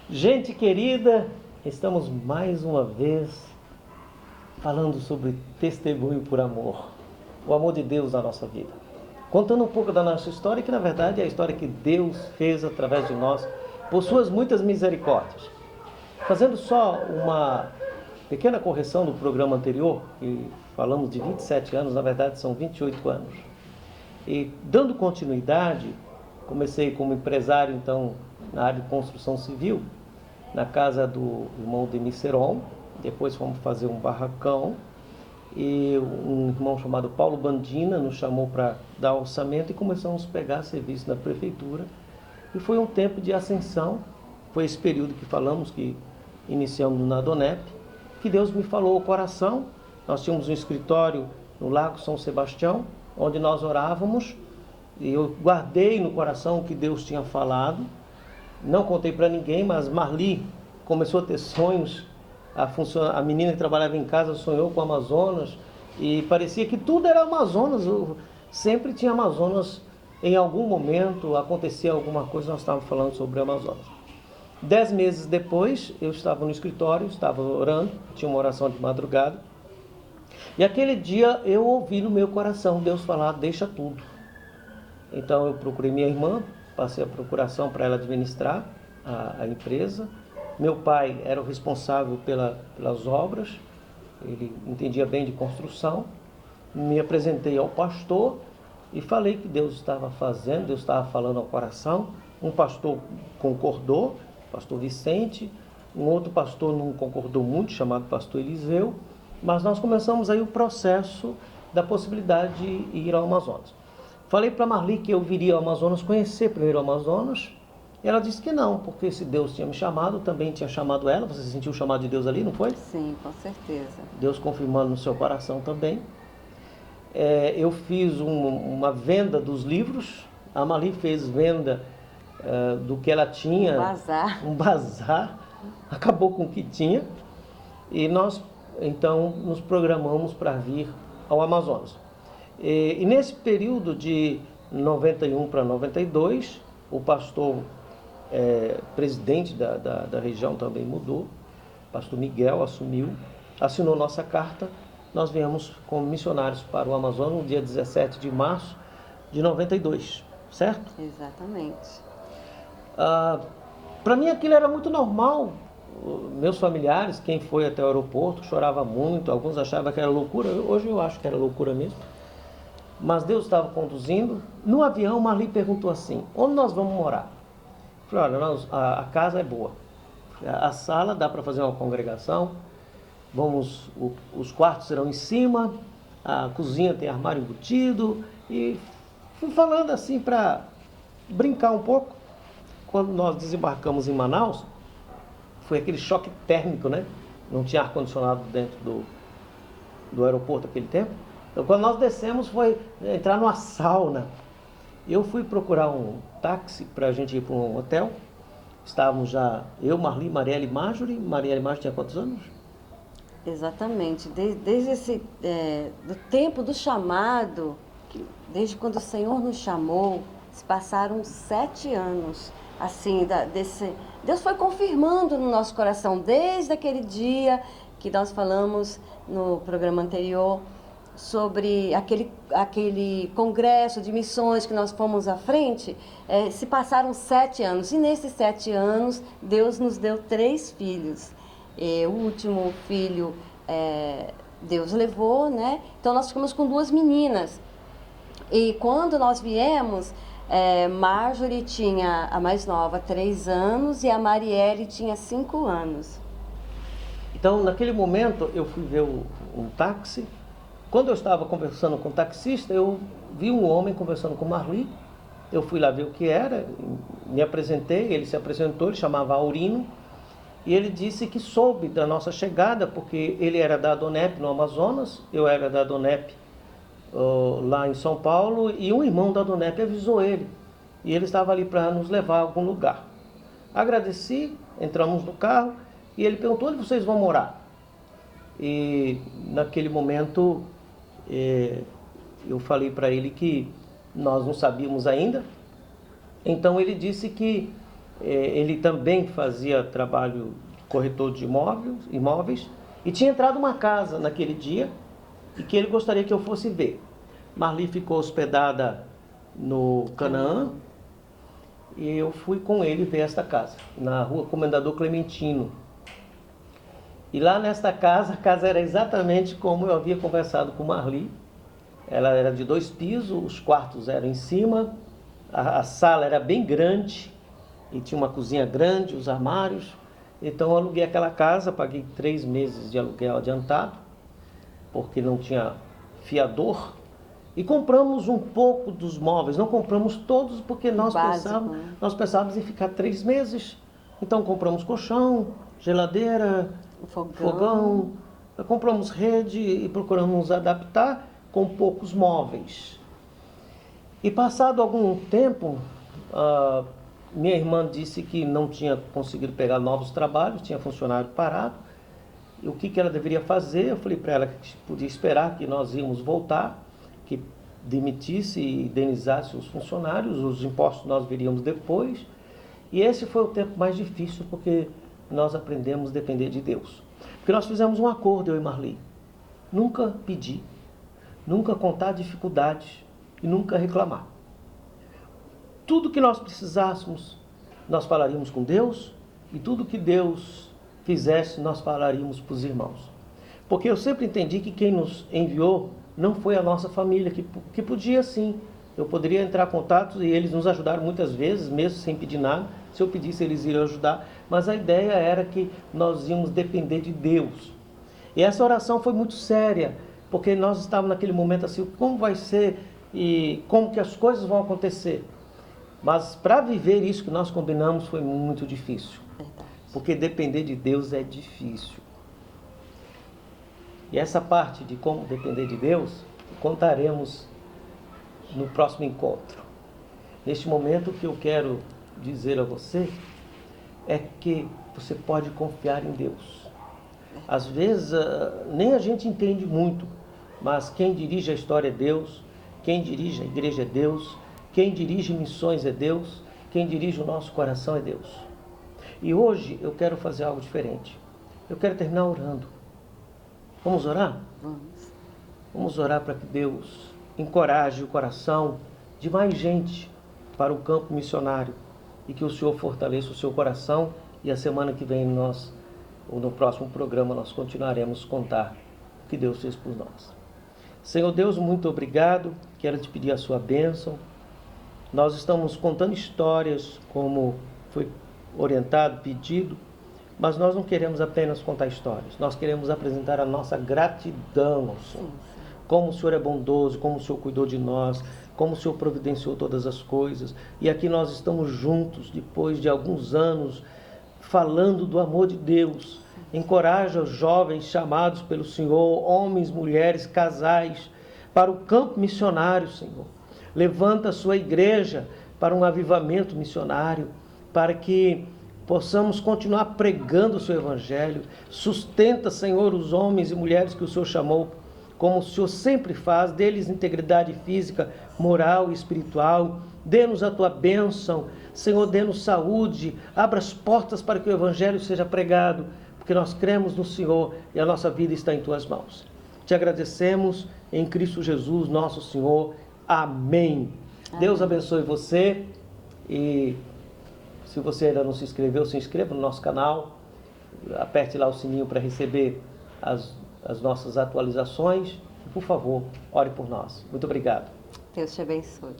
Gente querida, estamos mais uma vez falando sobre testemunho por amor, o amor de Deus na nossa vida. Contando um pouco da nossa história, que na verdade é a história que Deus fez através de nós, por suas muitas misericórdias. Fazendo só uma pequena correção do programa anterior, que falamos de 27 anos, na verdade são 28 anos. E dando continuidade, comecei como empresário então na área de construção civil, na casa do irmão Denis Seron. Depois fomos fazer um barracão e um irmão chamado Paulo Bandina nos chamou para dar orçamento e começamos a pegar serviço na prefeitura. E foi um tempo de ascensão, foi esse período que falamos, que iniciamos na Donep, que Deus me falou ao coração. Nós tínhamos um escritório no Lago São Sebastião, onde nós orávamos, e eu guardei no coração o que Deus tinha falado. Não contei para ninguém, mas Marli começou a ter sonhos. A menina que trabalhava em casa sonhou com o Amazonas e parecia que tudo era Amazonas. Sempre tinha Amazonas, em algum momento acontecia alguma coisa, nós estávamos falando sobre o Amazonas. 10 meses depois, eu estava no escritório, estava orando, tinha uma oração de madrugada. E aquele dia eu ouvi no meu coração Deus falar: deixa tudo. Então eu procurei minha irmã, passei a procuração para ela administrar a empresa. Meu pai era o responsável pelas obras, ele entendia bem de construção. Me apresentei ao pastor e falei que Deus estava fazendo, Deus estava falando ao coração. Um pastor concordou, pastor Vicente, um outro pastor não concordou muito, chamado pastor Eliseu, mas nós começamos aí o processo da possibilidade de ir ao Amazonas. Falei para Marli que eu viria ao Amazonas conhecer primeiro o Amazonas, e ela disse que não, porque se Deus tinha me chamado, também tinha chamado ela. Você sentiu o chamado de Deus ali, não foi? Sim, com certeza. Deus confirmando no seu coração também. Eu fiz uma venda dos livros, a Marli fez venda do que ela tinha. Um bazar, acabou com o que tinha, e nós então nos programamos para vir ao Amazonas. E nesse período de 91 para 92, o pastor presidente da região também mudou, o pastor Miguel assumiu, assinou nossa carta. Nós viemos como missionários para o Amazonas no dia 17 de março de 92, certo? Exatamente. Para mim aquilo era muito normal. Meus familiares, quem foi até o aeroporto, chorava muito, alguns achavam que era loucura, hoje eu acho que era loucura mesmo. Mas Deus estava conduzindo. No avião, Marli perguntou assim: onde nós vamos morar? Eu falei: olha, a casa é boa. A sala dá para fazer uma congregação. Os quartos serão em cima. A cozinha tem armário embutido. E fui falando assim para brincar um pouco. Quando nós desembarcamos em Manaus, foi aquele choque térmico, né? Não tinha ar-condicionado dentro do aeroporto naquele tempo. Então, quando nós descemos, foi entrar numa sauna. Eu fui procurar um táxi para a gente ir para um hotel. Estávamos já, eu, Marli, Marielle e Marjorie. Marielle e Marjorie tinha quantos anos? Exatamente. Desde esse do tempo do chamado, desde quando o Senhor nos chamou, se passaram 7 anos. Assim, Deus foi confirmando no nosso coração, desde aquele dia que nós falamos no programa anterior, sobre aquele congresso de missões que nós fomos à frente. Se passaram 7 anos, e nesses 7 anos Deus nos deu 3 filhos. O último filho Deus levou, né? Então nós ficamos com 2 meninas. E quando nós viemos, Marjorie tinha, a mais nova, 3 anos, e a Marielle tinha 5 anos. Então, naquele momento, eu fui ver um táxi. Quando eu estava conversando com o taxista, eu vi um homem conversando com Marli. Eu fui lá ver o que era, me apresentei, ele se apresentou, ele chamava Aurino. E ele disse que soube da nossa chegada, porque ele era da Donep no Amazonas, eu era da Donep lá em São Paulo, e um irmão da Donep avisou ele. E ele estava ali para nos levar a algum lugar. Agradeci, entramos no carro, e ele perguntou: onde vocês vão morar? E naquele momento eu falei para ele que nós não sabíamos ainda. Então ele disse que ele também fazia trabalho de corretor de imóveis e tinha entrado uma casa naquele dia e que ele gostaria que eu fosse ver. Marli ficou hospedada no Canaã e eu fui com ele ver esta casa, na rua Comendador Clementino. E lá nesta casa, a casa era exatamente como eu havia conversado com Marli. Ela era de 2 pisos, os quartos eram em cima, a sala era bem grande e tinha uma cozinha grande, os armários. Então eu aluguei aquela casa, paguei 3 meses de aluguel adiantado, porque não tinha fiador. E compramos um pouco dos móveis, não compramos todos, porque nós pensávamos em ficar 3 meses. Então compramos colchão, geladeira, fogão, compramos rede e procuramos nos adaptar com poucos móveis. E passado algum tempo, minha irmã disse que não tinha conseguido pegar novos trabalhos, tinha funcionário parado. E o que ela deveria fazer? Eu falei para ela que podia esperar que nós íamos voltar, que demitisse e indenizasse os funcionários, os impostos nós veríamos depois. E esse foi o tempo mais difícil, porque nós aprendemos a depender de Deus. Porque nós fizemos um acordo, eu e Marli. Nunca pedir, nunca contar dificuldades e nunca reclamar. Tudo que nós precisássemos, nós falaríamos com Deus, e tudo que Deus fizesse, nós falaríamos para os irmãos. Porque eu sempre entendi que quem nos enviou não foi a nossa família, que podia sim. Eu poderia entrar em contato e eles nos ajudaram muitas vezes, mesmo sem pedir nada. Se eu pedisse, eles iriam ajudar. Mas a ideia era que nós íamos depender de Deus. E essa oração foi muito séria, porque nós estávamos naquele momento assim, como vai ser e como que as coisas vão acontecer. Mas para viver isso que nós combinamos foi muito difícil. Porque depender de Deus é difícil. E essa parte de como depender de Deus, contaremos no próximo encontro. Neste momento, o que eu quero dizer a você é que você pode confiar em Deus. Às vezes, nem a gente entende muito, mas quem dirige a história é Deus, quem dirige a igreja é Deus, quem dirige missões é Deus, quem dirige o nosso coração é Deus. E hoje eu quero fazer algo diferente. Eu quero terminar orando. Vamos orar? Vamos. Vamos orar para que Deus encoraje o coração de mais gente para o campo missionário e que o Senhor fortaleça o seu coração. E a semana que vem ou no próximo programa, nós continuaremos a contar o que Deus fez por nós. Senhor Deus, muito obrigado. Quero te pedir a sua bênção. Nós estamos contando histórias como foi orientado, pedido, mas nós não queremos apenas contar histórias. Nós queremos apresentar a nossa gratidão ao Senhor. Como o Senhor é bondoso, como o Senhor cuidou de nós, como o Senhor providenciou todas as coisas. E aqui nós estamos juntos, depois de alguns anos, falando do amor de Deus. Encoraja os jovens chamados pelo Senhor, homens, mulheres, casais, para o campo missionário, Senhor. Levanta a sua igreja para um avivamento missionário, para que possamos continuar pregando o seu evangelho. Sustenta, Senhor, os homens e mulheres que o Senhor chamou, como o Senhor sempre faz, dê-lhes integridade física, moral e espiritual. Dê-nos a tua bênção, Senhor, dê-nos saúde, abra as portas para que o evangelho seja pregado, porque nós cremos no Senhor e a nossa vida está em tuas mãos. Te agradecemos em Cristo Jesus, nosso Senhor. Amém. Deus abençoe você e se você ainda não se inscreveu, se inscreva no nosso canal, aperte lá o sininho para receber as nossas atualizações e, por favor, ore por nós. Muito obrigado. Deus te abençoe.